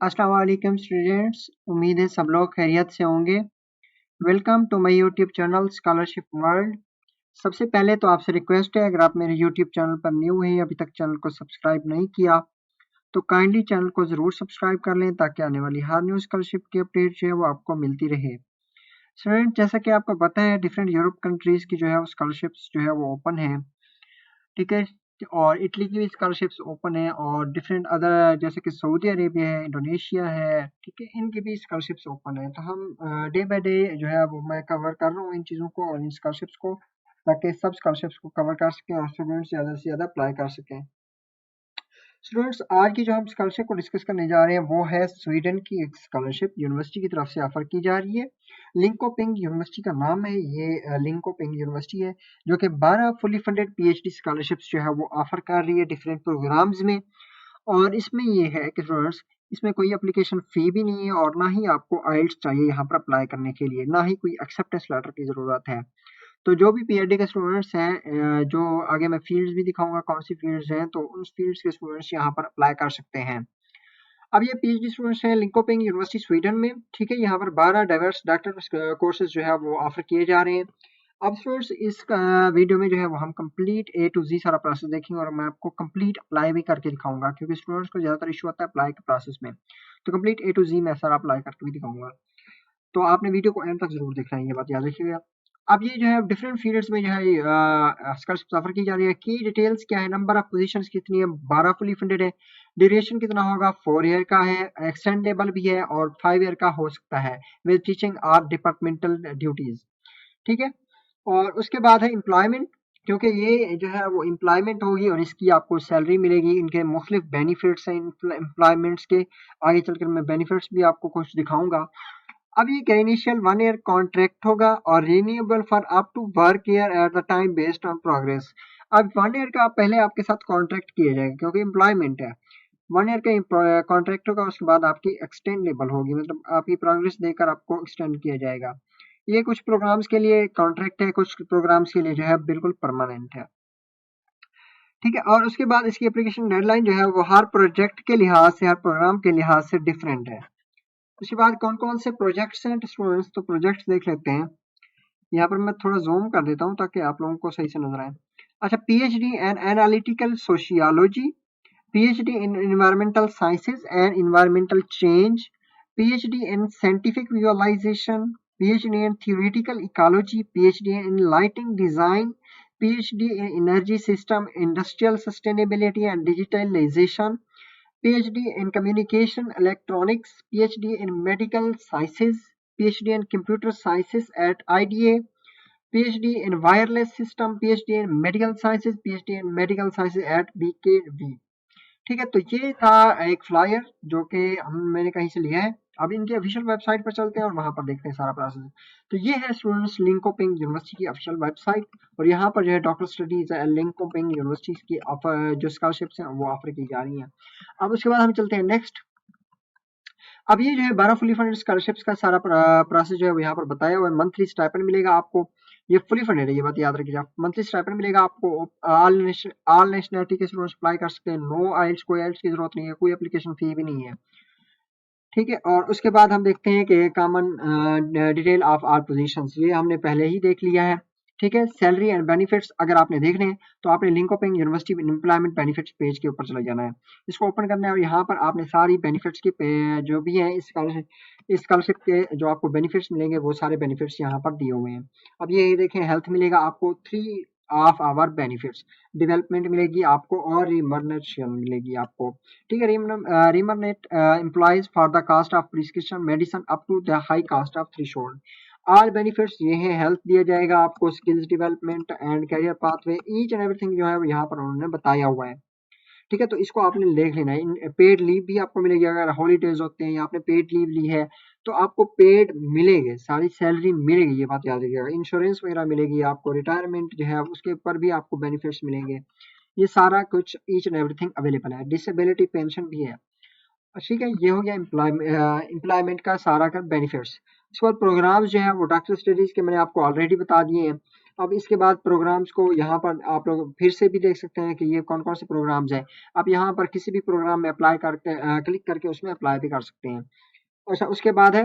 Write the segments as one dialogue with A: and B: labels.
A: अस्सलाम वालेकुम स्टूडेंट्स, उम्मीद है सब लोग खैरियत से होंगे। Welcome to my YouTube channel scholarship world. सबसे पहले तो आपसे रिक्वेस्ट है, अगर आप मेरे यूट्यूब चैनल पर न्यू हैं, अभी तक चैनल को सब्सक्राइब नहीं किया तो काइंडली चैनल को ज़रूर सब्सक्राइब कर लें ताकि आने वाली हर न्यू स्कॉलरशिप की अपडेट जो है वो आपको मिलती रहे। स्टूडेंट, जैसा कि आपको पता है, डिफरेंट यूरोप कंट्रीज़ की जो है वो स्कॉलरशिप्स जो है वो ओपन है, ठीक है। और इटली की भी स्कॉलरशिप्स ओपन है और डिफरेंट अदर जैसे कि सऊदी अरेबिया है, इंडोनेशिया है, ठीक है, इनकी भी स्कॉलरशिप्स ओपन है। तो हम डे बाय डे जो है वो मैं कवर कर रहा हूँ इन चीज़ों को और इन स्कॉलरशिप्स को, ताकि सब स्कॉलरशिप्स को कवर कर सकें और स्टूडेंट्स ज़्यादा से ज़्यादा अप्लाई कर सकें। स्टूडेंट्स, आज की जो हम स्कॉलरशिप को डिस्कस करने जा रहे हैं वो है स्वीडन की एक स्कॉलरशिप यूनिवर्सिटी की तरफ से ऑफर की जा रही है। लिंकोपिंग यूनिवर्सिटी का नाम है, ये लिंकोपिंग यूनिवर्सिटी है जो कि 12 फुली फंडेड पीएचडी स्कॉलरशिप्स जो है वो ऑफर कर रही है डिफरेंट प्रोग्राम्स में। और इसमें ये है कि स्टूडेंट्स, इसमें कोई एप्लीकेशन फ़ी भी नहीं है और ना ही आपको आइल्स चाहिए यहाँ पर अप्लाई करने के लिए, ना ही कोई एक्सेप्टेंस लेटर की ज़रूरत है। तो जो भी पीएचडी के स्टूडेंट्स हैं, जो आगे मैं फील्ड्स भी दिखाऊंगा कौन सी फील्ड्स हैं, तो उन फील्ड्स के स्टूडेंट्स यहाँ पर अप्लाई कर सकते हैं। अब ये पीएचडी स्टूडेंट्स हैं लिंकोपिंग यूनिवर्सिटी स्वीडन में, ठीक है। यहाँ पर 12 डाइवर्स डॉक्टर कोर्सेज जो है वो ऑफर किए जा रहे हैं। अब स्टूडेंट्स, इस वीडियो में जो है वो हम कंप्लीट ए टू जी सारा प्रोसेस देखेंगे और मैं आपको कंप्लीट अप्लाई भी करके दिखाऊंगा, क्योंकि स्टूडेंट्स को ज़्यादातर इशू आता है अप्लाई के प्रोसेस में। तो कंप्लीट ए टू जी मैं सारा अप्लाई करके भी दिखाऊंगा, तो आपने वीडियो को एंड तक जरूर देखना है, ये बात याद रखिएगा। अब ये जो है डिफरेंट फील्ड्स में जो है स्कॉलरशिप ऑफर की जा रही है। की डिटेल्स क्या है, नंबर ऑफ पोजीशंस कितनी है, 12 फुली फंडेड है, ड्यूरेशन कितना होगा, 4 ईयर का है, एक्सटेंडेबल भी है और 5 ईयर का हो सकता है विद टीचिंग और डिपार्टमेंटल ड्यूटीज, ठीक है। और उसके बाद है एम्प्लॉयमेंट, क्योंकि ये जो है वो एम्प्लॉयमेंट होगी और इसकी आपको सैलरी मिलेगी। इनके मुख्तलिफ बेनिफिट्स हैं एम्प्लॉयमेंट्स के, आगे चलकर मैं बेनिफिट्स भी आपको कुछ दिखाऊंगा। अब ये क्या, इनिशियल 1 ईयर कॉन्ट्रैक्ट होगा और renewable for up to work year at the time based on progress. अब 1 ईयर का पहले आपके साथ कॉन्ट्रैक्ट किया जाएगा क्योंकि एम्प्लॉयमेंट है। 1 ईयर का कॉन्ट्रैक्ट होगा, उसके बाद आपकी एक्सटेंडेबल होगी, मतलब आपकी प्रोग्रेस देखकर आपको एक्सटेंड किया जाएगा। ये कुछ प्रोग्राम्स के लिए कॉन्ट्रैक्ट है, कुछ प्रोग्राम्स के लिए जो है बिल्कुल परमानेंट है, ठीक है। और उसके बाद इसकी एप्लीकेशन डेडलाइन जो है वो हर प्रोजेक्ट के लिहाज से, हर प्रोग्राम के लिहाज से डिफरेंट है। उसके बाद कौन कौन से प्रोजेक्ट्स हैं स्टूडेंट्स, तो प्रोजेक्ट्स देख लेते हैं। यहाँ पर मैं थोड़ा जूम कर देता हूँ ताकि आप लोगों को सही से नजर आए। अच्छा, PhD in analytical sociology, PhD in environmental sciences and environmental change, PhD in scientific visualization, PhD in theoretical ecology, PhD in lighting design, PhD in energy system, industrial sustainability and digitalization, PhD in Communication Electronics, PhD in Medical Sciences, PhD in Computer Sciences at IDA, PhD in Wireless System, PhD in Medical Sciences, PhD in Medical Sciences at BKV। ठीक है, तो ये था एक flyer जो कि मैंने कहीं से लिया है। अब इनके ऑफिशियल वेबसाइट पर चलते हैं और वहां पर देखते हैं सारा प्रोसेस। तो ये है स्टूडेंट्स लिंकोपिंग यूनिवर्सिटी की ऑफिशियल वेबसाइट, और यहाँ पर जो है डॉक्टर स्टडीज लिंकोपिंग यूनिवर्सिटी की जो स्कॉलरशिप्स हैं वो ऑफर की जा रही हैं। अब उसके बाद हम चलते हैं नेक्स्ट। अब ये जो है 12 फुली फंडेड स्कॉलरशिप्स का सारा प्रोसेस जो है वो यहाँ पर बताया हुआ है। मंथली स्टाइपेंड मिलेगा आपको, ये फुली फंडेड है, ये बात याद रखिएगा। मंथली स्टाइपेंड मिलेगा आपको, ऑल नेशनलिटी के स्टूडेंट्स अप्लाई कर सकते हैं, नो आइल्स, कोई आइल्स की जरूरत नहीं है, कोई एप्लीकेशन फी भी नहीं है, ठीक है। और उसके बाद हम देखते हैं कि common detail of all positions, ये हमने पहले ही देख लिया है, ठीक है। सैलरी एंड बेनिफिट्स अगर आपने देखने हैं तो आपने Linkoping university employment benefits page के ऊपर चले जाना है, इसको ओपन करना है और यहाँ पर आपने सारी बेनिफिट्स की जो भी है इस स्कॉलरशिप के जो आपको बेनिफिट्स मिलेंगे वो सारे बेनिफिट्स यहाँ पर दिए हुए हैं। अब ये देखें, हेल्थ मिलेगा आपको 3 ऑफ आवर बेनिफिट्स, डेवलपमेंट मिलेगी आपको और रिमर्नेशन मिलेगी आपको, ठीक है। Remunerate employees for the cost of prescription medicine up to the high cost of threshold. All benefits ये हैं, हेल्थ दिया जाएगा आपको, skills development and career pathway, each and everything जो है वो यहाँ पर उन्होंने बताया हुआ है, ठीक है। तो इसको आपने देख लेना है। पेड लीव भी आपको मिलेगी, अगर हॉलीडेज होते हैं या आपने पेड लीव ली है तो आपको पेड मिलेगी, सारी सैलरी मिलेगी, ये बात याद रखिएगा। इंश्योरेंस वगैरह मिलेगी आपको, रिटायरमेंट जो है उसके ऊपर भी आपको बेनिफिट्स मिलेंगे, ये सारा कुछ ईच एंड एवरीथिंग अवेलेबल है। डिसेबिलिटी पेंशन भी है, ठीक है। ये हो गया एम्प्लॉयमेंट का सारा का बेनिफिट्स। उसके बाद प्रोग्राम्स जो है वो डॉक्टर स्टडीज के मैंने आपको ऑलरेडी बता दिए हैं। अब इसके बाद प्रोग्राम्स को यहाँ पर आप लोग फिर से भी देख सकते हैं कि ये कौन कौन से प्रोग्राम्स हैं। आप यहाँ पर किसी भी प्रोग्राम में अप्लाई करके क्लिक करके उसमें अप्लाई भी कर सकते हैं। अच्छा, उसके बाद है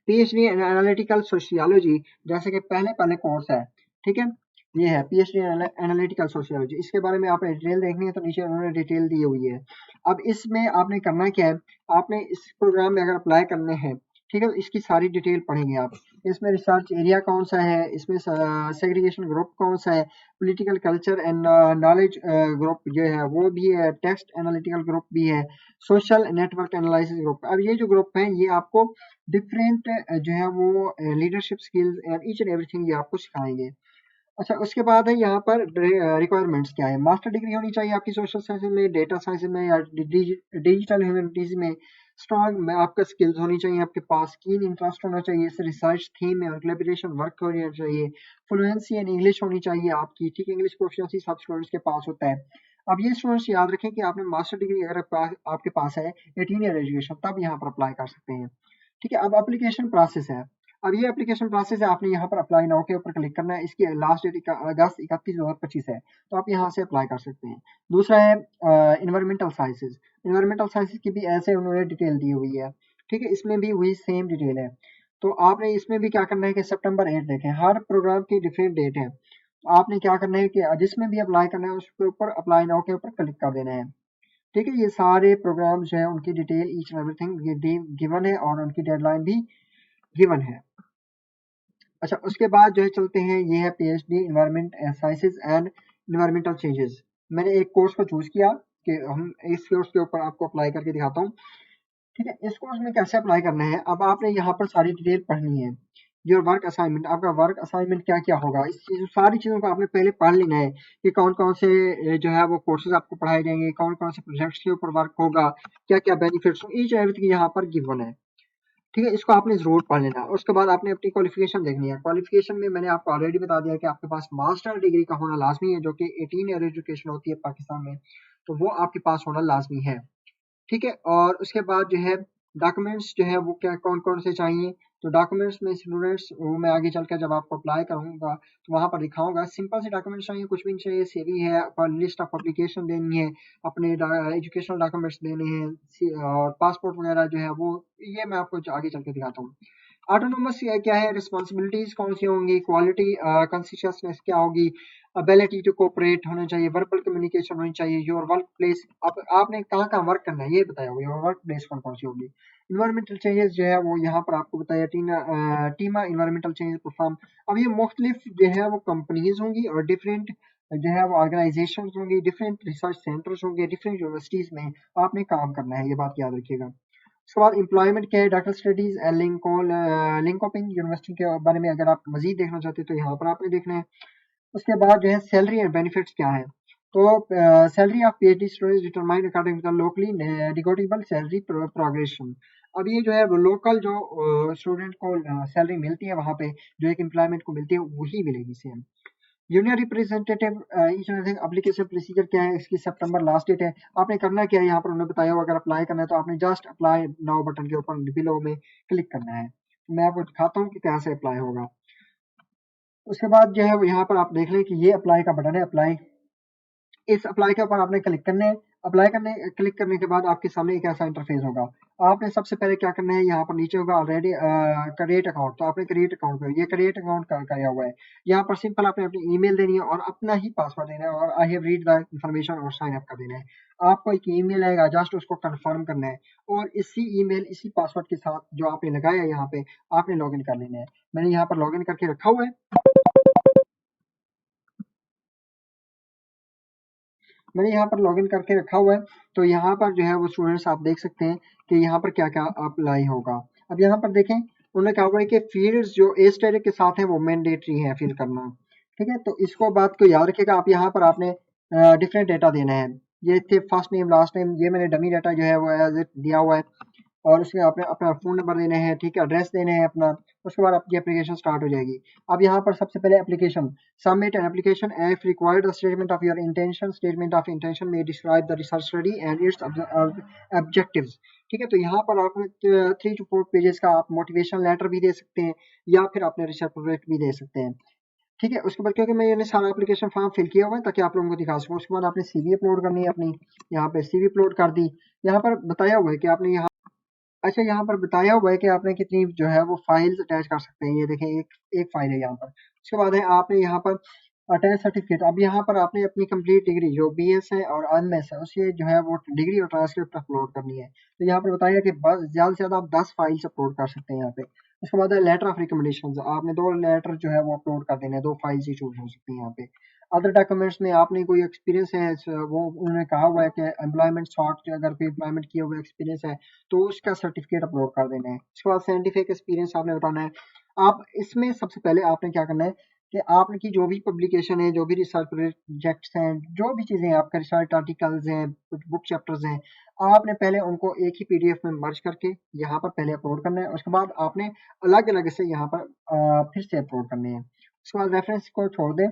A: पीएचडी इन एनालिटिकल सोशियोलॉजी, जैसे कि पहले पहले कोर्स है, ठीक है। ये है पीएचडी एनालिटिकल सोशियोलॉजी, इसके बारे में आपने डिटेल देखनी है तो नीचे उन्होंने डिटेल दी हुई है। अब इसमें आपने करना क्या है, आपने इस प्रोग्राम में अगर अप्लाई करने हैं, ठीक है, तो इसकी सारी डिटेल पढ़ेंगे आप। इसमें रिसर्च एरिया कौन सा है, इसमें सेग्रीगेशन ग्रुप कौन सा है, political culture and knowledge group जो है वो भी है, टेक्स्ट एनालिटिकल ग्रुप भी है, सोशल नेटवर्क एनालिसिस ग्रुप। अब ये जो ग्रुप है ये आपको डिफरेंट जो है वो leadership skills and each and everything ये आपको सिखाएंगे। अच्छा, उसके बाद है यहाँ पर रिक्वायरमेंट्स क्या है। मास्टर डिग्री होनी चाहिए आपकी सोशल साइंस में, डेटा साइंस में या डिजिटल ह्यूमैनिटीज में। स्ट्रॉन्ग में आपका स्किल्स होनी चाहिए, आपके पास कीन इंटरेस्ट होना चाहिए, इस रिसर्च थीम में कोलैबोरेशन वर्क होना चाहिए, फ्लुएंसी इन इंग्लिश होनी चाहिए आपकी, ठीक है, इंग्लिश प्रोफिशिएंसी सब स्टूडेंट्स के पास होता है। अब ये स्टूडेंट्स याद रखें कि आपने मास्टर डिग्री अगर आपके पास है 18 ईयर एजुकेशन, तब यहाँ पर अप्लाई कर सकते हैं, ठीक है। अब एप्लीकेशन प्रोसेस है। अब ये एप्लीकेशन प्रोसेस है, आपने यहाँ पर अप्लाई नाउ के ऊपर क्लिक करना है। इसकी लास्ट डेट अगस्त 31/2025 है, तो आप यहाँ से अप्लाई कर सकते हैं। दूसरा है इन्वायरमेंटल साइंसेज। इन्वायरमेंटल साइंसेज की भी ऐसे उन्होंने डिटेल दी हुई है, ठीक है, इसमें भी वही सेम डिटेल है। तो आपने इसमें भी क्या करना है कि सितंबर 8 देखें, हर प्रोग्राम की डिफरेंट डेट है। तो आपने क्या करना है कि जिसमें भी अप्लाई करना है उसके ऊपर अप्लाई नाउ के ऊपर क्लिक कर देना है, ठीक है। ये सारे प्रोग्राम जो है उनकी detail each and everything given है और उनकी डेडलाइन भी गिवन है। अच्छा, उसके बाद जो है चलते हैं, ये है PhD environment sciences and environmental changes. मैंने एक कोर्स को चूज किया कि हम इस कोर्स के ऊपर आपको अप्लाई करके दिखाता हूँ, ठीक है। इस कोर्स में कैसे अप्लाई करना है, अब आपने यहाँ पर सारी डिटेल पढ़नी है। योर वर्क असाइनमेंट, आपका वर्क असाइनमेंट क्या क्या होगा, इस चीज सारी चीजों को आपने पहले पढ़ लेना है कि कौन कौन से जो है वो कोर्सेज आपको पढ़ाए जाएंगे, कौन कौन से प्रोजेक्ट्स के ऊपर वर्क होगा, क्या क्या बेनिफिट्स, ईच एवरीथिंग यहाँ पर गिवन है, ठीक है। इसको आपने जरूर पढ़ लेना है। उसके बाद आपने अपनी क्वालिफिकेशन देखनी है। क्वालिफिकेशन में मैंने आपको ऑलरेडी बता दिया कि आपके पास मास्टर डिग्री का होना लाजमी है, जो कि 18 ईयर एजुकेशन होती है पाकिस्तान में, तो वो आपके पास होना लाजमी है, ठीक है। और उसके बाद जो है डॉक्यूमेंट्स जो है वो क्या कौन कौन से चाहिए, तो डॉक्यूमेंट्स में स्टूडेंट्स वो मैं आगे चलकर जब आपको अप्लाई करूंगा तो वहां पर दिखाऊंगा। सिंपल से डॉक्यूमेंट्स चाहिए, कुछ भी नहीं चाहिए। सीवी है, लिस्ट ऑफ पब्लिकेशन देनी है, अपने एजुकेशनल डॉक्यूमेंट्स देने हैं, और पासपोर्ट वगैरह जो है वो, ये मैं आपको आगे चल के दिखाता हूँ। ऑटोनोमस क्या है, रिस्पॉन्सिबिलिटीज कौन सी होंगी, क्वालिटी कंसिस्टेंस क्या होगी, अबिलिटी टू कोऑपरेट होना चाहिए, वर्बल कम्युनिकेशन होनी चाहिए, योर वर्क प्लेस, आपने कहाँ कहाँ वर्क करना है ये बताया होगा, योर वर्क प्लेस कौन कौन सी होगी। इन्वायरमेंटल चेंजेस जो है वो यहाँ पर आपको बताया, टीमा इन्वायरमेंटल चेंजेस परफॉर्म। अब ये मुख्तलिफ जो है वो कंपनीज होंगी और डिफरेंट जो है वो ऑर्गेनाइजेशन होंगी, डिफरेंट रिसर्च सेंटर्स होंगे, डिफरेंट यूनिवर्सिटीज में आपने काम करना है, ये बात याद रखिएगा। उसके बाद एम्प्लॉयमेंट क्या है, डॉक्टर स्टडीज लिंकोपिंग यूनिवर्सिटी के बारे में अगर आप मजीद देखना चाहते हैं तो यहाँ पर आपने देखना है। उसके बाद जो है सैलरी एंड बेनिफिट्स क्या है, तो salary of PhD students determined according to locally negotiable salary progression. अब ये जो है वो लोकल जो स्टूडेंट को सैलरी मिलती है वहाँ पे, जो एक एम्प्लॉयमेंट को मिलती है वही मिलेगी same. Junior representative application procedure क्या है, इसकी सितंबर लास्ट डेट है। आपने करना क्या है, यहाँ पर उन्होंने बताया हुआ, अगर अप्लाई करना है तो आपने जस्ट अप्लाई नाउ बटन के ऊपर बिलो में क्लिक करना है। मैं आपको दिखाता हूँ कि कैसे अप्लाई होगा। उसके बाद जो है वो यहाँ पर आप देख लें कि ये अप्लाई का बटन है, अप्लाई, इस अप्लाई के ऊपर आपने क्लिक करना है। अप्लाई करने क्लिक करने के बाद आपके सामने एक ऐसा इंटरफेस होगा। आपने सबसे पहले क्या करना है, यहाँ पर नीचे होगा ऑलरेडी क्रिएट अकाउंट, तो आपने क्रिएट अकाउंट कर, ये क्रिएट अकाउंट कराया हुआ है। यहाँ पर सिंपल आपने अपनी ईमेल देनी है और अपना ही पासवर्ड देना है और I have read the information और साइन अप कर देना है। आपको एक ईमेल आएगा, जस्ट उसको कंफर्म करना है और इसी ईमेल इसी पासवर्ड के साथ जो आपने लगाया है यहाँ पे आपने लॉगिन कर लेना है। मैंने यहाँ पर लॉगिन करके रखा हुआ है। मैंने यहाँ पर लॉगिन करके रखा हुआ है। तो यहाँ पर जो है वो स्टूडेंट्स आप देख सकते हैं कि यहाँ पर क्या क्या अप्लाई होगा। अब यहाँ पर देखें उन्होंने कहा हुआ है कि फील्ड्स जो एज टेरिक के साथ है वो मैंडेटरी है फिल करना, ठीक है। तो इसको बात को याद रखिएगा। आप यहाँ पर आपने डिफरेंट डेटा देना है, ये थे फर्स्ट नेम लास्ट नेम, ये मैंने डमी डाटा जो है वो एज इट दिया हुआ है और उसमें आपने अपना फ़ोन नंबर देने हैं, ठीक है, एड्रेस देने हैं अपना। उसके बाद आपकी एप्लीकेशन स्टार्ट हो जाएगी। अब यहाँ पर सबसे पहले application, submit an application if required, statement of your intention, statement of intention में describe the research study and its objectives, ठीक है। तो यहाँ पर आप 3 to 4 पेजेस का आप मोटिवेशन लेटर भी दे सकते हैं या फिर अपने रिसर्च प्रोजेक्ट भी दे सकते हैं। ठीक है। उसके बाद क्योंकि मैंने सारा एप्लीकेशन फॉर्म फिल किया हुआ है ताकि आप लोगों को दिखा सकूँ। उसके बाद आपने सीवी अपलोड करनी है अपनी, यहाँ पे सीवी अपलोड कर दी। यहाँ पर बताया हुआ है कि आपने यहाँ, अच्छा यहाँ पर बताया हुआ है कि आपने कितनी जो है वो फाइल्स अटैच कर सकते हैं। ये देखें एक फाइल है यहाँ पर। उसके बाद है आपने यहाँ पर अटैच सर्टिफिकेट। अब यहाँ पर आपने अपनी कंप्लीट डिग्री जो बीएस है और एमएस है उसकी जो है वो डिग्री और ट्रांसक्रिप्ट अपलोड करनी है। तो यहाँ पर बताया कि बस ज़्यादा से ज़्यादा आप 10 फाइल्स अपलोड कर सकते हैं यहाँ पे। उसके बाद है लेटर ऑफ रिकमेंडेशन, आपने 2 लेटर जो है वो अपलोड कर देने हैं, 2 फाइल्स ही चूज हो सकती हैं यहाँ पे। अदर डॉक्यूमेंट्स में आपने कोई एक्सपीरियंस है वो उन्होंने कहा हुआ है कि एम्प्लॉयमेंट सॉर्ट, अगर कोई एम्प्लॉयमेंट किया हुआ एक्सपीरियंस है तो उसका सर्टिफिकेट अपलोड कर देना है। उसके बाद साइंटिफिक एक्सपीरियंस आपने बताना है। आप इसमें सबसे पहले आपने क्या करना है कि आपकी जो भी पब्लिकेशन है, जो भी रिसर्च प्रोजेक्ट्स हैं, जो भी चीज़ें हैं, आपका रिसर्च आर्टिकल्स हैं, कुछ बुक चैप्टर्स हैं, आपने पहले उनको एक ही पीडीएफ में मर्ज करके यहाँ पर पहले अपलोड करना है। उसके बाद आपने अलग-अलग से यहाँ पर फिर से अपलोड करने हैं। उसके बाद रेफरेंस को छोड़ दें।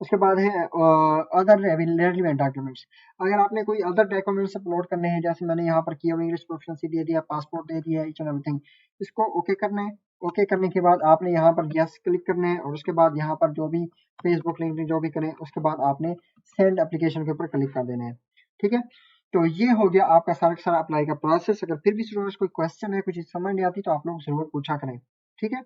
A: उसके बाद है अदर रेलिवेंट डॉक्यूमेंट्स। अगर आपने कोई अदर डॉक्यूमेंट्स अपलोड करने हैं, जैसे मैंने यहाँ पर किया हुआ इंग्लिश प्रोफिशिएंसी दे दिया, पासपोर्ट दे दिया, ईच एंड एवरीथिंग, इसको ओके करना है। ओके करने के बाद आपने यहाँ पर यस क्लिक करना है और उसके बाद यहाँ पर जो भी फेसबुक लिंक जो भी करें उसके बाद आपने सेंड एप्लीकेशन के ऊपर क्लिक कर देना है। ठीक है। तो ये हो गया आपका सारा का सारा अप्लाई का प्रोसेस। अगर फिर भी स्टूडेंट्स कोई क्वेश्चन है, कुछ समझ नहीं आती तो आप लोग जरूर पूछा करें। ठीक है।